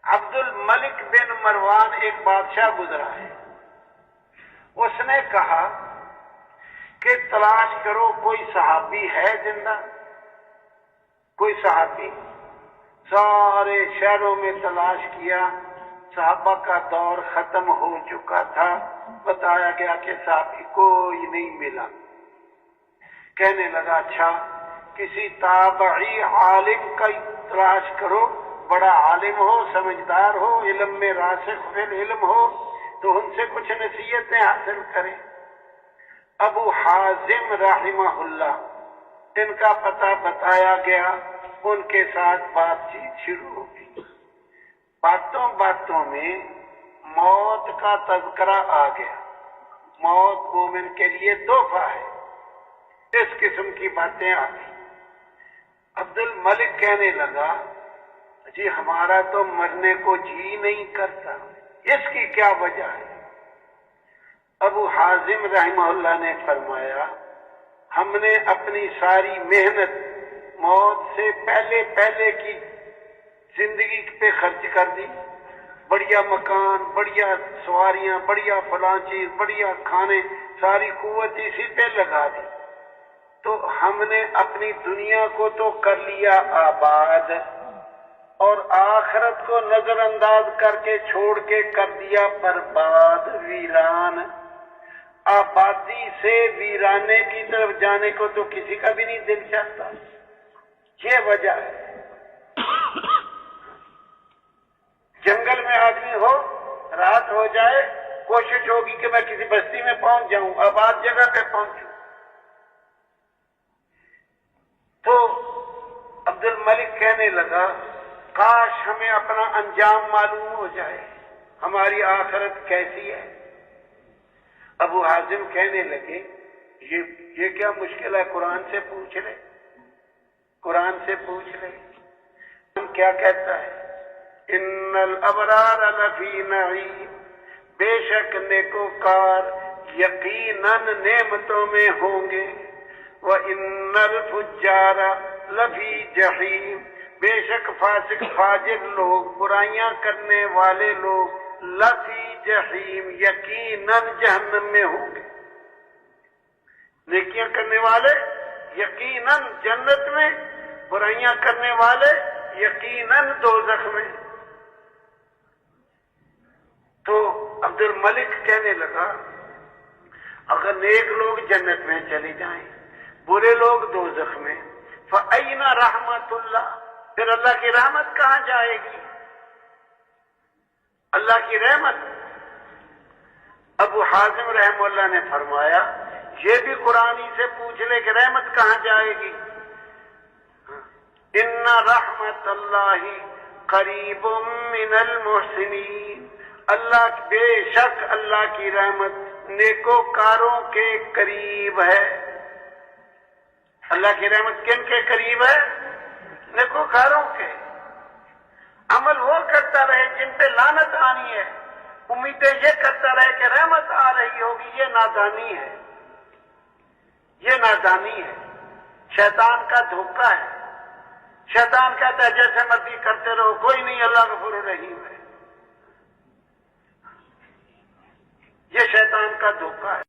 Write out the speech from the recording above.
عبد الملک بن مروان ایک بادشاہ گزرا ہے، اس نے کہا کہ تلاش کرو کوئی صحابی ہے زندہ، کوئی صحابی۔ سارے شہروں میں تلاش کیا، صحابہ کا دور ختم ہو چکا تھا، بتایا گیا کہ صحابی کوئی نہیں ملا۔ کہنے لگا اچھا کسی تابعی عالم کا تلاش کرو، بڑا عالم ہو، سمجھدار ہو، علم میں راسخ فی العلم ہو، تو ان سے کچھ نصیحتیں حاصل کریں۔ ابو حازم رحمہ اللہ، ان کا پتہ بتایا گیا، ان کے ساتھ بات چیت شروع ہو گئی۔ باتوں باتوں میں موت کا تذکرہ آ گیا۔ موت مومن کے لیے تحفہ ہے، اس قسم کی باتیں آ گئی۔ عبد الملک کہنے لگا جی ہمارا تو مرنے کو جی نہیں کرتا، اس کی کیا وجہ ہے؟ ابو حازم رحمہ اللہ نے فرمایا ہم نے اپنی ساری محنت موت سے پہلے کی زندگی پہ خرچ کر دی، بڑھیا مکان، بڑھیا سواریاں، بڑھیا فلاں چیز، بڑھیا کھانے، ساری قوت اسی پہ لگا دی، تو ہم نے اپنی دنیا کو تو کر لیا آباد، اور آخرت کو نظر انداز کر کے چھوڑ کے کر دیا برباد، ویران۔ آبادی سے ویرانے کی طرف جانے کو تو کسی کا بھی نہیں دل چاہتا، یہ وجہ ہے۔ جنگل میں آدمی ہو، رات ہو جائے، کوشش ہوگی کہ میں کسی بستی میں پہنچ جاؤں، آباد جگہ پہ پہنچوں۔ تو عبد الملک کہنے لگا کاش ہمیں اپنا انجام معلوم ہو جائے، ہماری آخرت کیسی ہے۔ ابو حازم کہنے لگے یہ کیا مشکل ہے، قرآن سے پوچھ لے، قرآن سے پوچھ لے۔ کیا کہتا ہے؟ ان الابرار لفی نعیم، بے شک نیکوکار یقیناً نعمتوں میں ہوں گے، وان الفجار لفی جحیم، بے شک فاسق فاجر لوگ، برائیاں کرنے والے لوگ، لفی جحیم یقیناً جہنم میں ہوں گے۔ نیکیاں کرنے والے یقیناً جنت میں، برائیاں کرنے والے یقیناً دوزخ میں۔ تو عبد الملک کہنے لگا اگر نیک لوگ جنت میں چلے جائیں، برے لوگ دوزخ میں، فأین رحمت اللہ، پھر اللہ کی رحمت کہاں جائے گی؟ اللہ کی رحمت۔ ابو حازم رحمہ اللہ نے فرمایا یہ بھی قرآن ہی سے پوچھ لے کہ رحمت کہاں جائے گی؟ ان رحمت اللہ قریب من المحسنین، اللہ بے شک اللہ کی رحمت نیکوکاروں کے قریب ہے۔ اللہ کی رحمت کن کے قریب ہے؟ نیکوکاروں کے۔ عمل وہ کرتا رہے جن پہ لعنت آنی ہے، امیدیں یہ کرتا رہے کہ رحمت آ رہی ہوگی، یہ نادانی ہے، یہ نادانی ہے، شیطان کا دھوکہ ہے۔ شیطان کہتا ہے جیسے مرضی کرتے رہو، کوئی نہیں، اللہ غفور الرحیم ہے، یہ شیطان کا دھوکہ ہے۔